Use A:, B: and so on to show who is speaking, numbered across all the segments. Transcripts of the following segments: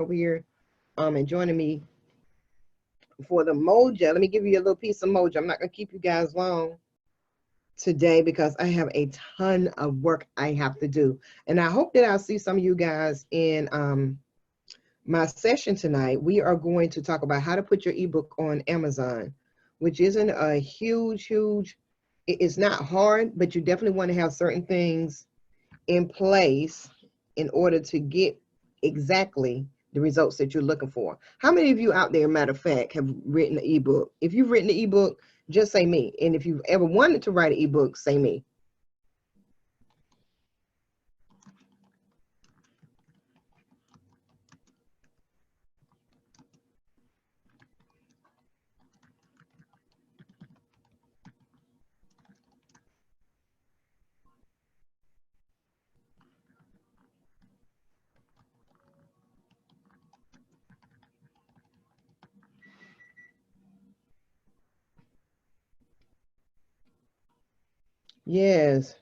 A: over here and joining me for the moja. Let me give you a little piece of moja. I'm not going to keep you guys long today because I have a ton of work I have to do. And I hope that I'll see some of you guys in my session tonight. We are going to talk about how to put your ebook on Amazon, which isn't a huge, it's not hard, but you definitely want to have certain things in place in order to get exactly the results that you're looking for. How many of you out there, matter of fact, have written an ebook? If you've written an ebook, just say me. And if you've ever wanted to write an ebook, say me. Yes.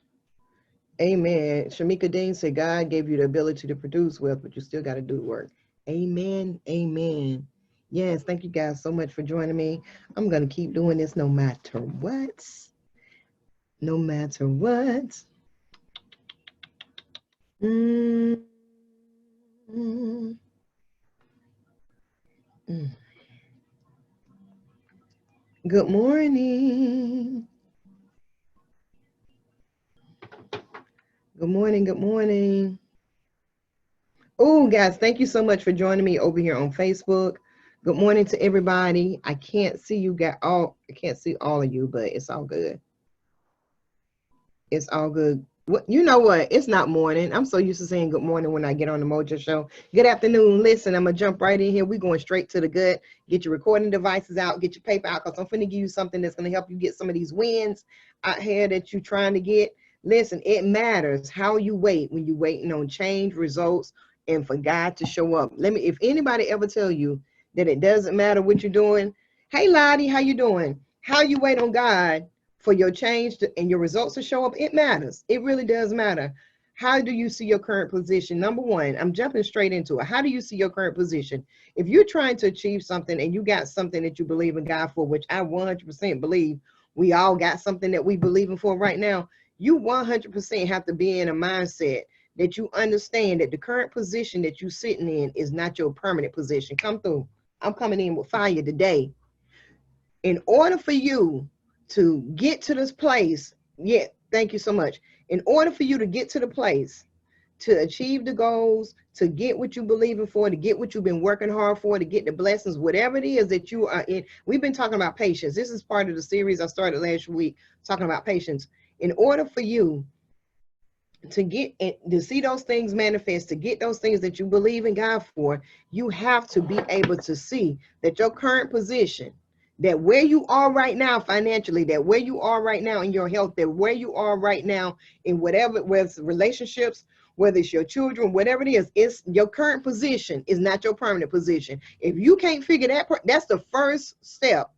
A: Amen. Shamika Dean said, God gave you the ability to produce wealth, but you still got to do the work. Amen. Amen. Yes. Thank you guys so much for joining me. I'm going to keep doing this no matter what. No matter what. Mm. Mm. Mm. Good morning. Good morning. Good morning. Oh, guys, thank you so much for joining me over here on Facebook. Good morning to everybody. I can't see you I can't see all of you, but it's all good. It's all good. What, you know what? It's not morning. I'm so used to saying good morning when I get on the Mojo Show. Good afternoon. Listen, I'm gonna jump right in here. We're going straight to the gut. Get your recording devices out. Get your paper out, because I'm finna give you something that's gonna help you get some of these wins out here that you're trying to get. Listen, it matters how you wait when you're waiting on change, results, and for God to show up. If anybody ever tell you that it doesn't matter what you're doing, hey Lottie, how you doing? How you wait on God for your change and your results to show up, it matters. It really does matter. How do you see your current position? Number one, I'm jumping straight into it. How do you see your current position? If you're trying to achieve something and you got something that you believe in God for, which I 100% believe we all got something that we believe in for right now, you 100% have to be in a mindset that you understand that the current position that you're sitting in is not your permanent position. Come through. I'm coming in with fire today. In order for you to get to this place, yeah, thank you so much. In order for you to get to the place, to achieve the goals, to get what you believe in for, to get what you've been working hard for, to get the blessings, whatever it is that you are in. We've been talking about patience. This is part of the series I started last week talking about patience. In order for you to get to see those things manifest, to get those things that you believe in God for, you have to be able to see that your current position, that where you are right now financially, that where you are right now in your health, that where you are right now in whatever, whether it's relationships, whether it's your children, whatever it is, it's your current position is not your permanent position. If you can't figure that, that's the first step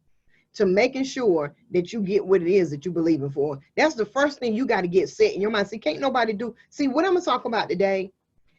A: to making sure that you get what it is that you believe in for. That's the first thing you got to get set in your mind. See, can't nobody do. See, what I'm going to talk about today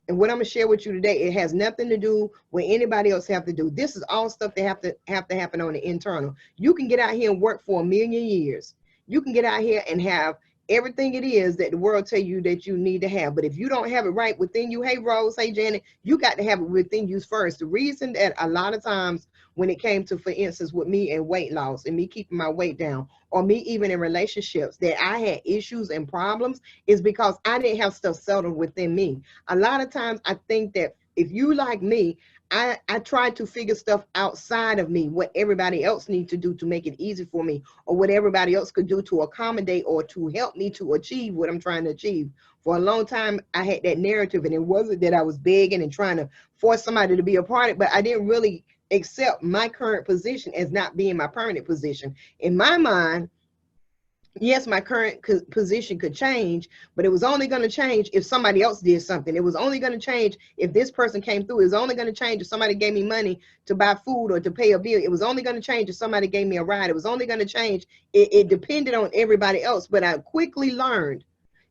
A: and what I'm going to share with you today, it has nothing to do with anybody else have to do. This is all stuff that have to happen on the internal. You can get out here and work for 1,000,000 years. You can get out here and have everything it is that the world tell you that you need to have. But if you don't have it right within you, hey Rose, hey Janet, you got to have it within you first. The reason that a lot of times when it came to, for instance, with me and weight loss and me keeping my weight down, or me even in relationships that I had issues and problems, is because I didn't have stuff settled within me. A lot of times I think that if you like me, I try to figure stuff outside of me, what everybody else needs to do to make it easy for me, or what everybody else could do to accommodate or to help me to achieve what I'm trying to achieve. For a long time, I had that narrative, and it wasn't that I was begging and trying to force somebody to be a part of it, but I didn't really accept my current position as not being my permanent position. In my mind, yes, my current position could change, but it was only going to change if somebody else did something. It was only going to change if this person came through. It was only going to change if somebody gave me money to buy food or to pay a bill. It was only going to change if somebody gave me a ride. It was only going to change. It depended on everybody else. But I quickly learned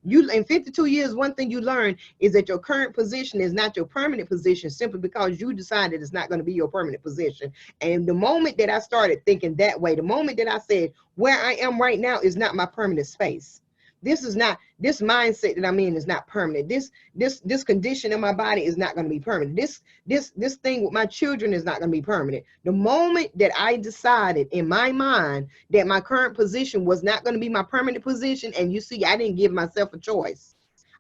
A: You in 52 years, one thing you learn is that your current position is not your permanent position simply because you decided it's not going to be your permanent position. And the moment that I started thinking that way, the moment that I said where I am right now is not my permanent space. This is not, this mindset that I'm in is not permanent. This condition in my body is not going to be permanent. This thing with my children is not going to be permanent. The moment that I decided in my mind that my current position was not going to be my permanent position, and you see, I didn't give myself a choice.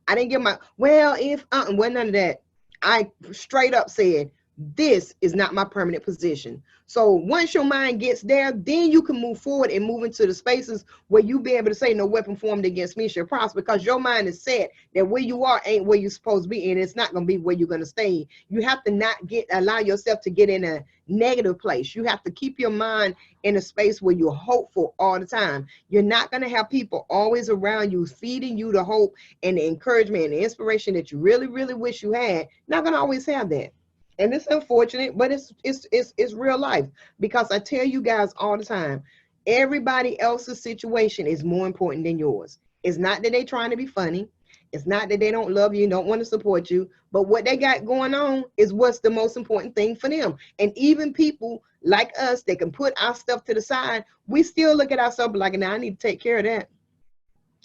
A: I didn't give my, well, if, well, none of that. I straight up said, this is not my permanent position. So once your mind gets there, then you can move forward and move into the spaces where you be able to say no weapon formed against me shall prosper, because your mind is set that where you are ain't where you're supposed to be, and it's not going to be where you're going to stay. You have to not allow yourself to get in a negative place. You have to keep your mind in a space where you're hopeful all the time. You're not going to have people always around you feeding you the hope and the encouragement and the inspiration that you really, really wish you had. Not going to always have that. And it's unfortunate, but it's real life, because I tell you guys all the time, everybody else's situation is more important than yours. It's not that they're trying to be funny. It's not that they don't love you and don't want to support you, but what they got going on is what's the most important thing for them. And even people like us that can put our stuff to the side, we still look at ourselves like, now I need to take care of that.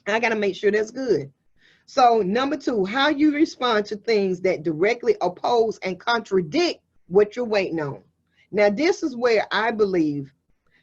A: I got to make sure that's good. So number 2, how you respond to things that directly oppose and contradict what you're waiting on. Now, this is where I believe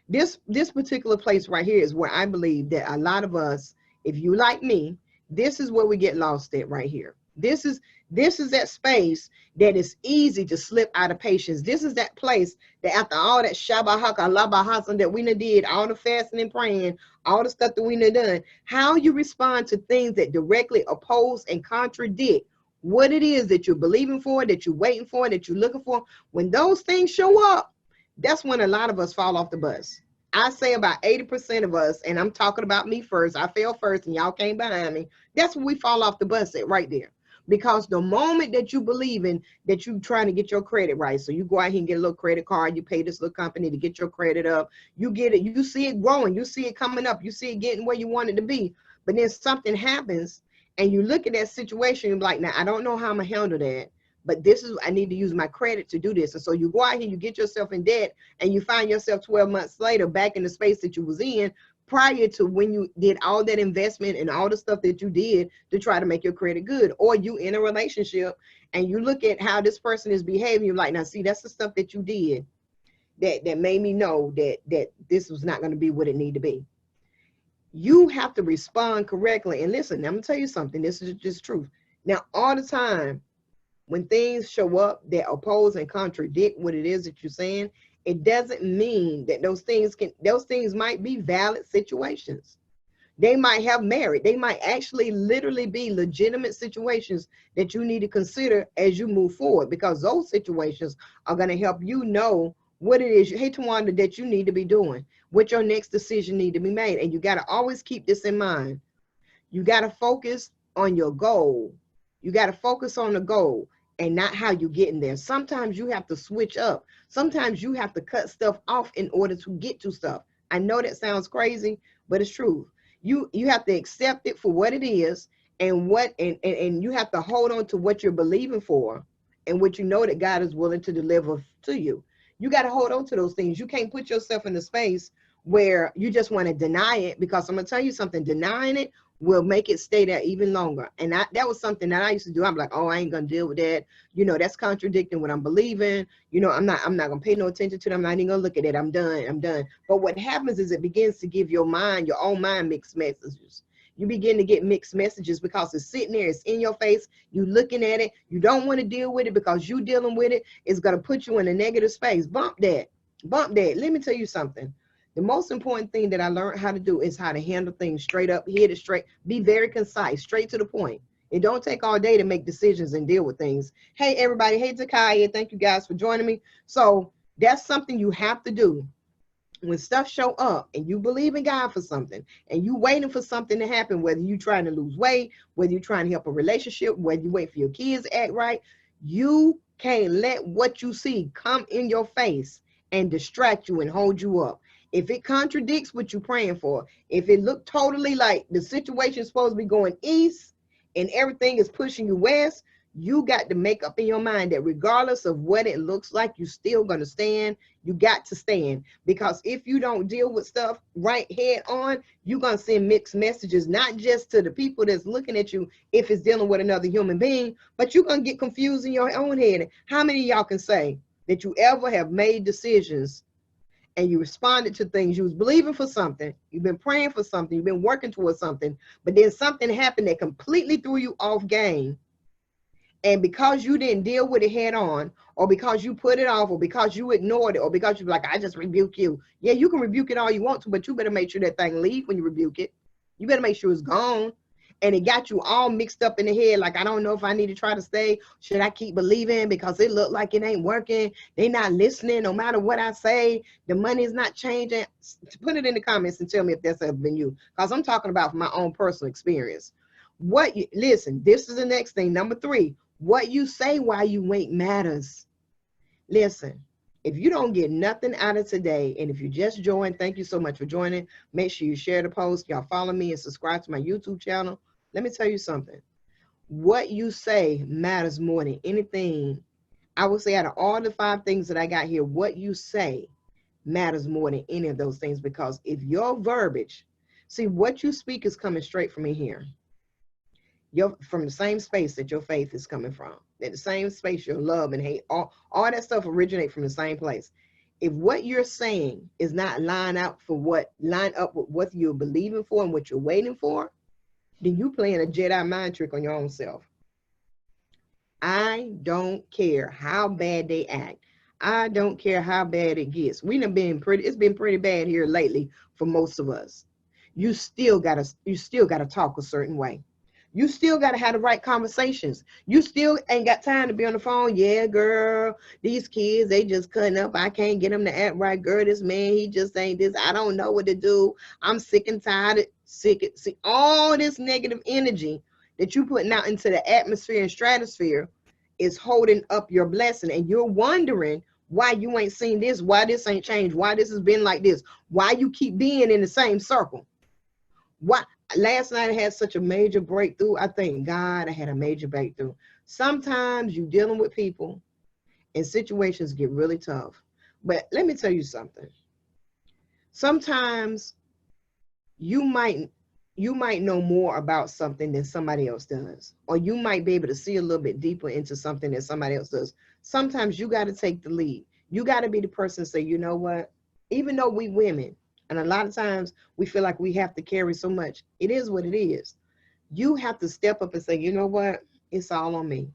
A: this particular place right here is where I believe that a lot of us, if you like me, this is where we get lost at right here. This is that space that is easy to slip out of patience. This is that place that after all that shabahaka, labahasa that we did, all the fasting and praying, all the stuff that we done, how you respond to things that directly oppose and contradict what it is that you're believing for, that you're waiting for, that you're looking for. When those things show up, that's when a lot of us fall off the bus. I say about 80% of us, and I'm talking about me first, I fell first and y'all came behind me. That's when we fall off the bus at right there. Because the moment that you believe in that you're trying to get your credit right, so you go out here and get a little credit card, you pay this little company to get your credit up, you get it, you see it growing, you see it coming up, you see it getting where you want it to be. But then something happens and you look at that situation, you're like, now I don't know how I'm gonna handle that, but this is, I need to use my credit to do this. And so you go out here, you get yourself in debt, and you find yourself 12 months later back in the space that you was in prior to when you did all that investment and all the stuff that you did to try to make your credit good. Or you in a relationship and you look at how this person is behaving, you're like, now see, that's the stuff that you did that made me know that this was not going to be what it needed to be. You have to respond correctly. And listen, I'm gonna tell you something, this is just truth. Now, all the time, when things show up that oppose and contradict what it is that you're saying, it doesn't mean that those things might be valid situations. They might have merit. They might actually literally be legitimate situations that you need to consider as you move forward, because those situations are going to help you know what it is, hey Tawanda, that you need to be doing, what your next decision need to be made. And you got to always keep this in mind. You got to focus on your goal. You got to focus on the goal and not how you get in there. Sometimes you have to switch up. Sometimes you have to cut stuff off in order to get to stuff. I know that sounds crazy, but it's true. You have to accept it for what it is, and you have to hold on to what you're believing for and what you know that God is willing to deliver to you. You got to hold on to those things. You can't put yourself in a space where you just want to deny it, because I'm going to tell you something, denying it will make it stay there even longer. And that was something that I used to do. I'm like, oh, I ain't going to deal with that. You know, that's contradicting what I'm believing. You know, I'm not going to pay no attention to them. I'm not even going to look at it. I'm done. But what happens is it begins to give your own mind mixed messages. You begin to get mixed messages because it's sitting there, it's in your face, you looking at it, you don't want to deal with it because you dealing with it, it's going to put you in a negative space. Bump that. Let me tell you something. The most important thing that I learned how to do is how to handle things straight up, hit it straight, be very concise, straight to the point. It don't take all day to make decisions and deal with things. Hey, everybody. Hey, Takaya. Thank you guys for joining me. So that's something you have to do. When stuff show up and you believe in God for something and you waiting for something to happen, whether you trying to lose weight, whether you're trying to help a relationship, whether you wait for your kids to act right, you can't let what you see come in your face and distract you and hold you up. If it contradicts what you're praying for, if it looked totally like the situation is supposed to be going east and everything is pushing you west, you got to make up in your mind that regardless of what it looks like, you're still going to stand. You got to stand, because if you don't deal with stuff right head on, you're going to send mixed messages, not just to the people that's looking at you if it's dealing with another human being, but you're going to get confused in your own head. How many of y'all can say that you ever have made decisions and you responded to things, you was believing for something, you've been praying for something, you've been working towards something, but then something happened that completely threw you off game, and because you didn't deal with it head on, or because you put it off, or because you ignored it, or because you're like, I just rebuke you. Yeah, you can rebuke it all you want to, but you better make sure that thing leave when you rebuke it. You better make sure it's gone. And it got you all mixed up in the head, like, I don't know if I need to try to stay. Should I keep believing because it looked like it ain't working? They not listening no matter what I say. The money is not changing. Put it in the comments and tell me if that's ever been you, because I'm talking about from my own personal experience. Listen, this is the next thing. Number 3, what you say while you wait matters. Listen, if you don't get nothing out of today, and if you just joined, thank you so much for joining. Make sure you share the post. Y'all follow me and subscribe to my YouTube channel. Let me tell you something. What you say matters more than anything. I would say out of all the 5 things that I got here, what you say matters more than any of those things, because if your verbiage, see, what you speak is coming straight from in here. From the same space that your faith is coming from, that the same space your love and hate, all that stuff originate from the same place. If what you're saying is not line up with what you're believing for and what you're waiting for, then you playing a Jedi mind trick on your own self. I don't care how bad they act. I don't care how bad it gets. It's been pretty bad here lately for most of us. You still gotta talk a certain way. You still got to have the right conversations. You still ain't got time to be on the phone. Yeah, girl, these kids, they just cutting up. I can't get them to act right. Girl, this man, he just ain't this. I don't know what to do. I'm sick and tired. See, all this negative energy that you putting out into the atmosphere and stratosphere is holding up your blessing. And you're wondering why you ain't seen this, why this ain't changed, why this has been like this, why you keep being in the same circle. Why? Last night I had such a major breakthrough. I thank God I had a major breakthrough. Sometimes you're dealing with people and situations get really tough. But let me tell you something. Sometimes you might know more about something than somebody else does, or you might be able to see a little bit deeper into something than somebody else does. Sometimes you got to take the lead. You got to be the person to say, you know what? Even though we women, and a lot of times we feel like we have to carry so much. It is what it is. You have to step up and say, you know what? It's all on me.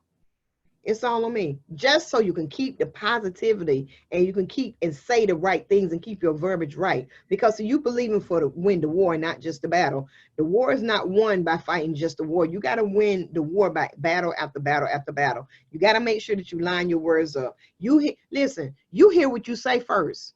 A: It's all on me. Just so you can keep the positivity and you can keep and say the right things and keep your verbiage right. Because you believing win the war, not just the battle. The war is not won by fighting just the war. You got to win the war by battle after battle after battle. You got to make sure that you line your words up. Listen, you hear what you say first.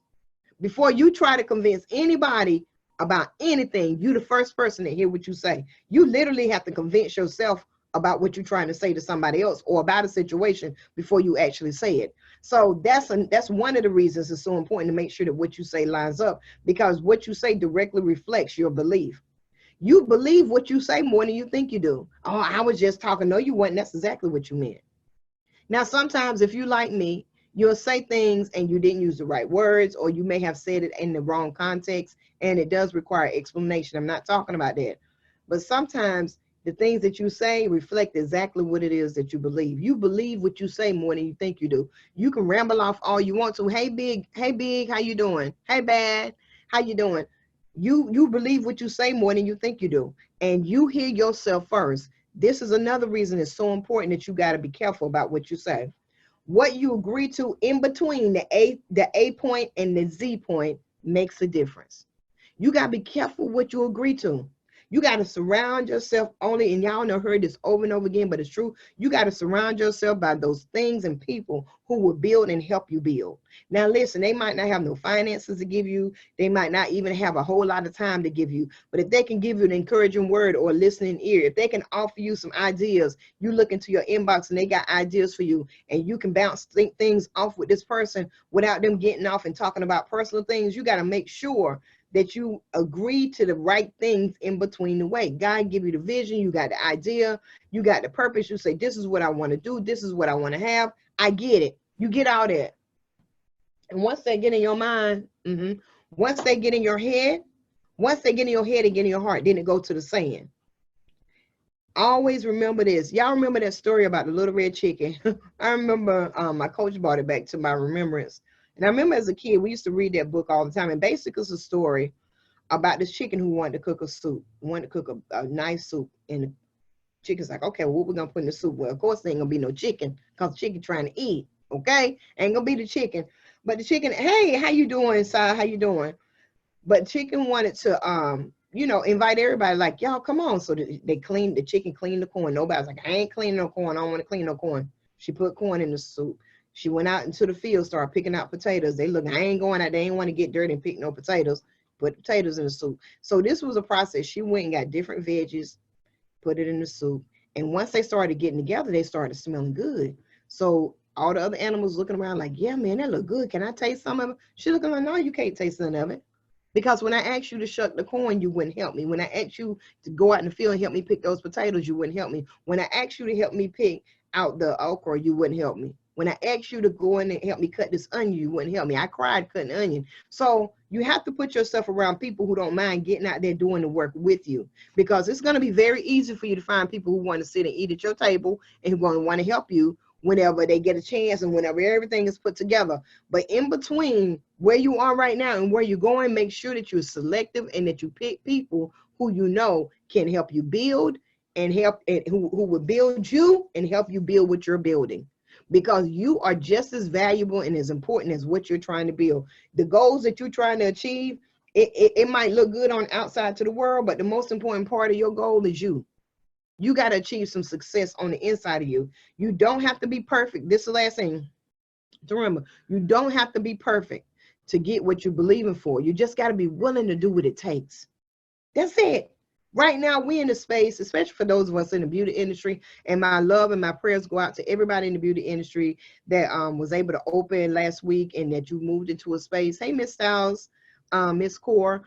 A: Before you try to convince anybody about anything, you the first person to hear what you say. You literally have to convince yourself about what you're trying to say to somebody else or about a situation before you actually say it. So that's one of the reasons it's so important to make sure that what you say lines up, because what you say directly reflects your belief. You believe what you say more than you think you do. Oh, I was just talking. No, you weren't. That's exactly what you meant. Now, sometimes if you like me, you'll say things and you didn't use the right words, or you may have said it in the wrong context, and it does require explanation. I'm not talking about that. But sometimes the things that you say reflect exactly what it is that you believe. You believe what you say more than you think you do. You can ramble off all you want to. Hey, big, how you doing? Hey, bad, how you doing? You believe what you say more than you think you do. And you hear yourself first. This is another reason it's so important that you got to be careful about what you say. What you agree to in between the A point and the Z point makes a difference. You got to be careful what you agree to. You got to surround yourself only, and y'all know heard this over and over again, but it's true. You got to surround yourself by those things and people who will build and help you build. Now, listen, they might not have no finances to give you. They might not even have a whole lot of time to give you. But if they can give you an encouraging word or a listening ear, if they can offer you some ideas, you look into your inbox and they got ideas for you, and you can bounce things off with this person without them getting off and talking about personal things. You got to make sure that you agree to the right things in between the way. God give you the vision, you got the idea, you got the purpose. You say, this is what I want to do, this is what I want to have. I get it. You get all that. And once they get in your mind, once they get in your head, once they get in your head and get in your heart, then it go to the saying. Always remember this. Y'all remember that story about the little red chicken? I remember my coach brought it back to my remembrance. And I remember as a kid, we used to read that book all the time. And basically, it's a story about this chicken who wanted to cook a soup, wanted to cook a nice soup. And the chicken's like, okay, well, what we going to put in the soup? Well, of course, there ain't going to be no chicken because the chicken trying to eat, okay? Ain't going to be the chicken. But the chicken, hey, how you doing, Si? How you doing? But chicken wanted to, invite everybody, like, y'all, come on. So the chicken cleaned the corn. Nobody's like, I ain't cleaning no corn. I don't want to clean no corn. She put corn in the soup. She went out into the field, started picking out potatoes. They look, I ain't going out. They ain't want to get dirty and pick no potatoes. Put potatoes in the soup. So this was a process. She went and got different veggies, put it in the soup. And once they started getting together, they started smelling good. So all the other animals looking around like, yeah, man, that look good. Can I taste some of it? She looking like, no, you can't taste none of it. Because when I asked you to shuck the corn, you wouldn't help me. When I asked you to go out in the field and help me pick those potatoes, you wouldn't help me. When I asked you to help me pick out the okra, you wouldn't help me. When I asked you to go in and help me cut this onion, you wouldn't help me. I cried cutting onion. So you have to put yourself around people who don't mind getting out there doing the work with you, because it's going to be very easy for you to find people who want to sit and eat at your table and who want to help you whenever they get a chance and whenever everything is put together. But in between where you are right now and where you're going, make sure that you're selective and that you pick people who you know can help you build and help, and who will build you and help you build what you're building. Because you are just as valuable and as important as what you're trying to build. The goals that you're trying to achieve, it might look good on outside to the world, but the most important part of your goal is you. You got to achieve some success on the inside of you. You don't have to be perfect. This is the last thing to remember. You don't have to be perfect to get what you're believing for. You just got to be willing to do what it takes. That's it. Right now, we're in a space, especially for those of us in the beauty industry, and my love and my prayers go out to everybody in the beauty industry that was able to open last week and that you moved into a space. Hey, Miss Styles, Miss Core,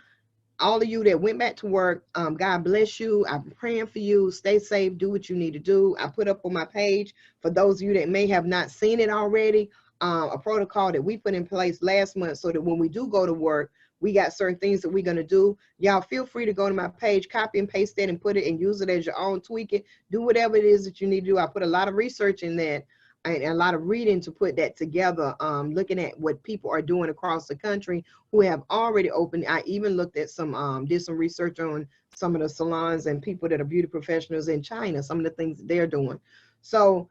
A: all of you that went back to work, God bless you. I'm praying for you. Stay safe. Do what you need to do. I put up on my page, for those of you that may have not seen it already, a protocol that we put in place last month so that when we do go to work, we got certain things that we're going to do. Y'all feel free to go to my page, copy and paste that and put it and use it as your own, tweak it, do whatever it is that you need to do. I put a lot of research in that and a lot of reading to put that together, looking at what people are doing across the country who have already opened. I even looked at some, did some research on some of the salons and people that are beauty professionals in China, some of the things that they're doing. So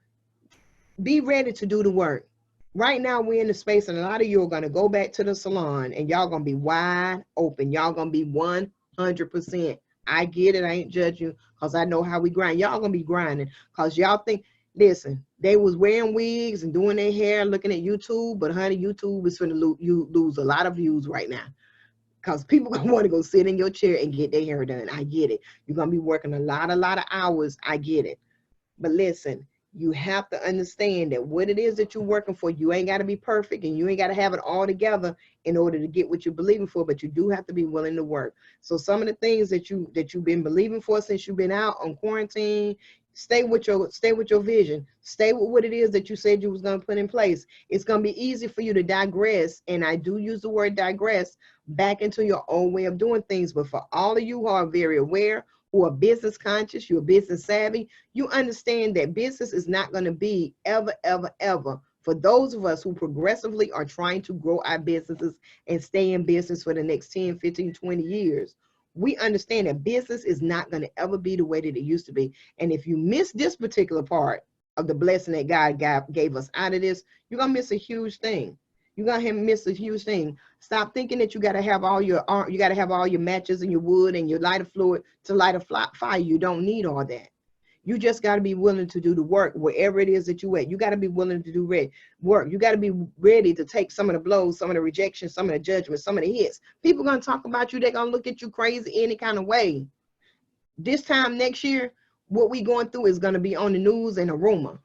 A: be ready to do the work. Right now, we're in the space, and a lot of you are going to go back to the salon, and y'all going to be wide open. Y'all going to be 100%. I get it. I ain't judging you because I know how we grind. Y'all going to be grinding because y'all think, listen, they was wearing wigs and doing their hair, looking at YouTube, but honey, YouTube is going to lose a lot of views right now because people going to want to go sit in your chair and get their hair done. I get it. You're going to be working a lot of hours. I get it. But listen, you have to understand that what it is that you're working for, you ain't got to be perfect and you ain't got to have it all together in order to get what you're believing for, but you do have to be willing to work. So some of the things that you've been believing for since you've been out on quarantine, stay with your vision. Stay with what it is that you said you was going to put in place. It's going to be easy for you to digress, and I do use the word digress, back into your own way of doing things. But for all of you who are very aware, who are business conscious, you're business savvy, you understand that business is not going to be ever, for those of us who progressively are trying to grow our businesses and stay in business for the next 10, 15, 20 years. We understand that business is not going to ever be the way that it used to be. And if you miss this particular part of the blessing that God gave us out of this, you're going to miss a huge thing. You're gonna miss a huge thing. Stop thinking that you gotta have all your matches and your wood and your lighter fluid to light a fire. You don't need all that. You just got to be willing to do the work wherever it is that you at. You got to be willing to do work. You got to be ready to take some of the blows, some of the rejection, some of the judgment, some of the hits. People going to talk about you. They're going to look at you crazy any kind of way. This time next year, what we going through is going to be on the news and a rumor,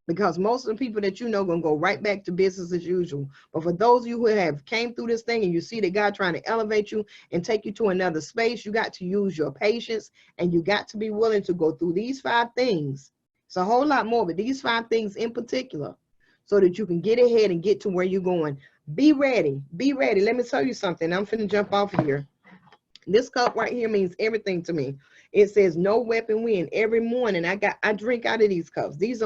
A: because most of the people that you know going to go right back to business as usual. But for those of you who have came through this thing and you see that God trying to elevate you and take you to another space, you got to use your patience, and you got to be willing to go through these 5 things. It's a whole lot more, but these 5 things in particular, so that you can get ahead and get to where you're going. Be ready. Be ready. Let me tell you something. I'm finna jump off here. This cup right here means everything to me. It says no weapon win. Every morning I drink out of these cups. This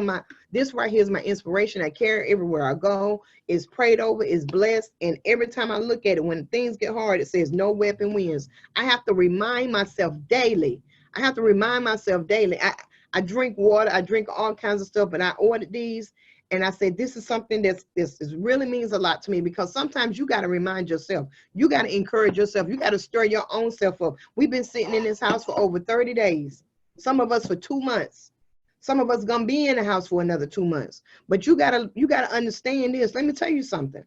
A: right here is my inspiration. I carry everywhere I go. It's prayed over, it's blessed. And every time I look at it, when things get hard, it says no weapon wins. I have to remind myself daily. I drink water, I drink all kinds of stuff, but I ordered these. And I said, this is something this really means a lot to me, because sometimes you got to remind yourself. You got to encourage yourself. You got to stir your own self up. We've been sitting in this house for over 30 days. Some of us for 2 months. Some of us going to be in the house for another 2 months. But you got to understand this. Let me tell you something.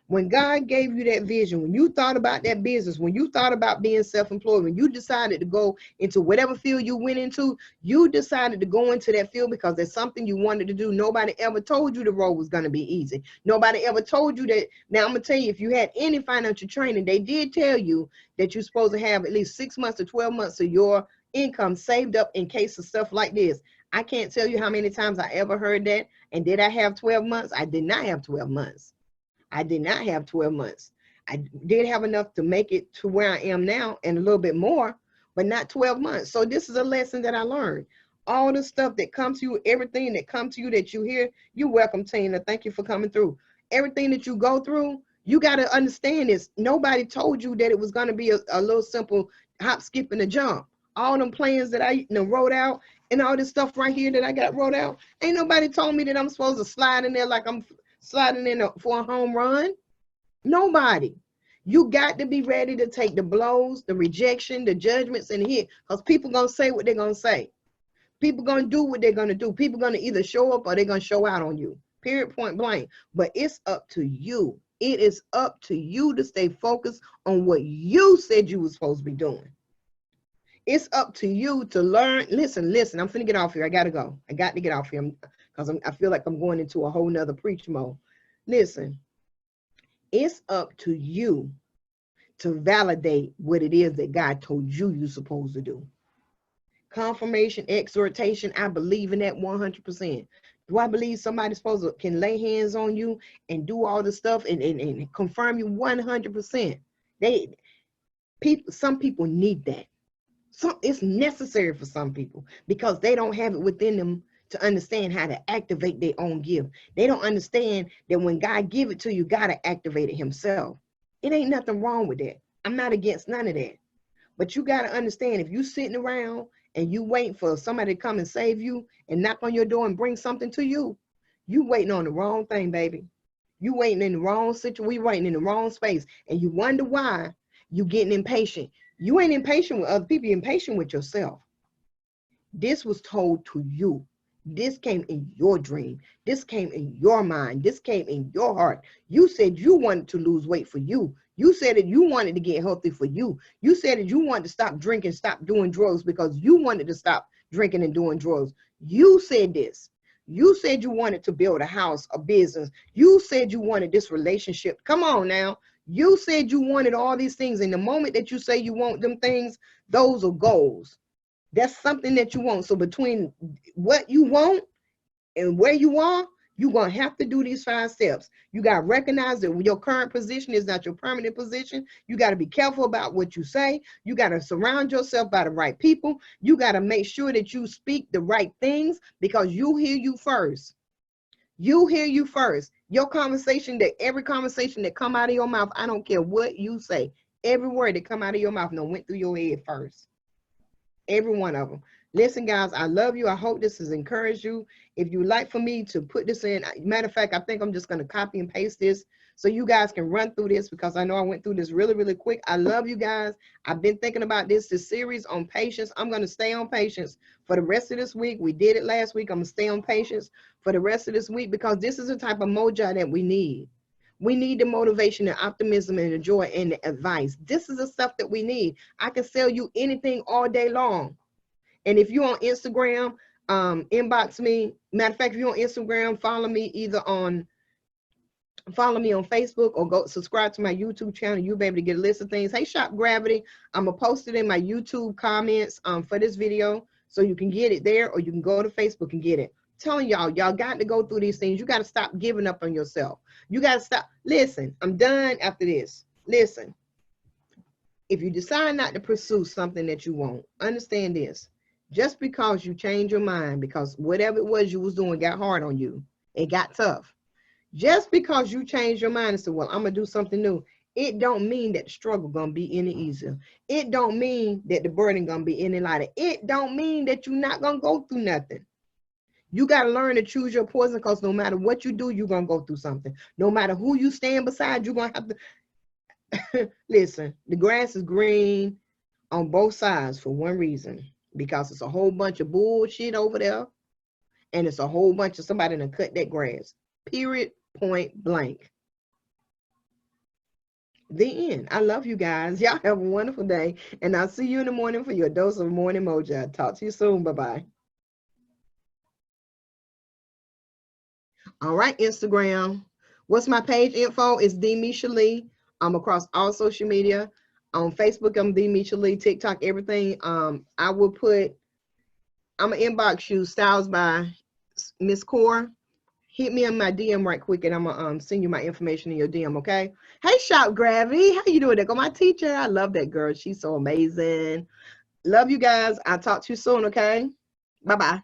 A: When God gave you that vision, when you thought about that business, when you thought about being self-employed, when you decided to go into whatever field you went into, you decided to go into that field because there's something you wanted to do. Nobody ever told you the road was going to be easy. Nobody ever told you that. Now, I'm going to tell you, if you had any financial training, they did tell you that you're supposed to have at least 6 months to 12 months of your income saved up in case of stuff like this. I can't tell you how many times I ever heard that. And did I have 12 months? I did not have 12 months. I did not have 12 months. I did have enough to make it to where I am now and a little bit more, but not 12 months. So this is a lesson that I learned. All the stuff that comes to you, everything that comes to you that you hear, you're welcome, Tina. Thank you for coming through. Everything that you go through, you got to understand this. Nobody told you that it was going to be a little simple hop, skip, and a jump. All them plans that I wrote out and all this stuff right here that I got wrote out, ain't nobody told me that I'm supposed to slide in there like I'm sliding in for a home run. Nobody. You got to be ready to take the blows, the rejection, the judgments, and the hit, because people gonna say what they're gonna say. People gonna do what they're gonna do. People gonna either show up or they're gonna show out on you. Period, point blank. But it's up to you. It is up to you to stay focused on what you said you were supposed to be doing. It's up to you to learn. Listen, I'm finna get off here. I gotta go. I got to get off here because I feel like I'm going into a whole nother preach mode. Listen, it's up to you to validate what it is that God told you you're supposed to do. Confirmation, exhortation, I believe in that 100%. Do I believe somebody's supposed to can lay hands on you and do all the stuff and confirm you 100%? Some people need that. It's necessary for some people because they don't have it within them to understand how to activate their own gift. They don't understand that when God give it to you, God to activate it himself. It ain't nothing wrong with that. I'm not against none of that. But you got to understand, if you sitting around and you waiting for somebody to come and save you and knock on your door and bring something to you, you waiting on the wrong thing, baby. You waiting in the wrong situation. We waiting in the wrong space. And you wonder why you getting impatient. You ain't impatient with other people, you're impatient with yourself. This was told to you. This came in your dream. This came in your mind. This came in your heart. You said you wanted to lose weight for you. You said that you wanted to get healthy for you. You said that you wanted to stop drinking, stop doing drugs because you wanted to stop drinking and doing drugs. You said this. You said you wanted to build a house, a business. You said you wanted this relationship. Come on now. You said you wanted all these things. And the moment that you say you want them things, those are goals. That's something that you want. So between what you want and where you are, you're going to have to do these 5 steps. You got to recognize that your current position is not your permanent position. You got to be careful about what you say. You got to surround yourself by the right people. You got to make sure that you speak the right things because you hear you first. You hear you first. Your conversation, every conversation that come out of your mouth, I don't care what you say. Every word that come out of your mouth went through your head first. Every one of them. Listen, guys, I love you. I hope this has encouraged you. If you like for me to put this in, matter of fact, I think I'm just going to copy and paste this so you guys can run through this, because I know I went through this really, really quick. I love you guys. I've been thinking about this series on patience. I'm going to stay on patience for the rest of this week. We did it last week. I'm going to stay on patience for the rest of this week, because this is the type of mojo that we need. We need the motivation and optimism and the joy and the advice. This is the stuff that we need. I can sell you anything all day long. And if you're on Instagram, inbox me. Matter of fact, if you're on Instagram, follow me on Facebook, or go subscribe to my YouTube channel. You'll be able to get a list of things. Hey, Shop Gravity, I'm going to post it in my YouTube comments for this video, so you can get it there, or you can go to Facebook and get it. I'm telling y'all got to go through these things. You got to stop giving up on yourself. You got to stop. Listen, I'm done after this. Listen, if you decide not to pursue something that you want, understand this. Just because you change your mind, because whatever it was you was doing got hard on you, it got tough. Just because you change your mind and say, well, I'm going to do something new, it don't mean that the struggle going to be any easier. It don't mean that the burden going to be any lighter. It don't mean that you're not going to go through nothing. You got to learn to choose your poison, because no matter what you do, you're going to go through something. No matter who you stand beside, you're going to have to. Listen, the grass is green on both sides for one reason, because it's a whole bunch of bullshit over there, and it's a whole bunch of somebody to cut that grass. Period. Point blank. The end. I love you guys. Y'all have a wonderful day, and I'll see you in the morning for your dose of morning mojo. Talk to you soon. Bye-bye. All right, Instagram. What's my page info? It's Demisha Lee. I'm across all social media. On Facebook, I'm Demisha Lee. TikTok, everything. I will put, I'm gonna inbox you, Styles by Miss Core. Hit me on my DM right quick, and I'm gonna send you my information in your DM, okay? Hey, Shop Gravity, how you doing? There go my teacher. I love that girl. She's so amazing. Love you guys. I'll talk to you soon, okay? Bye-bye.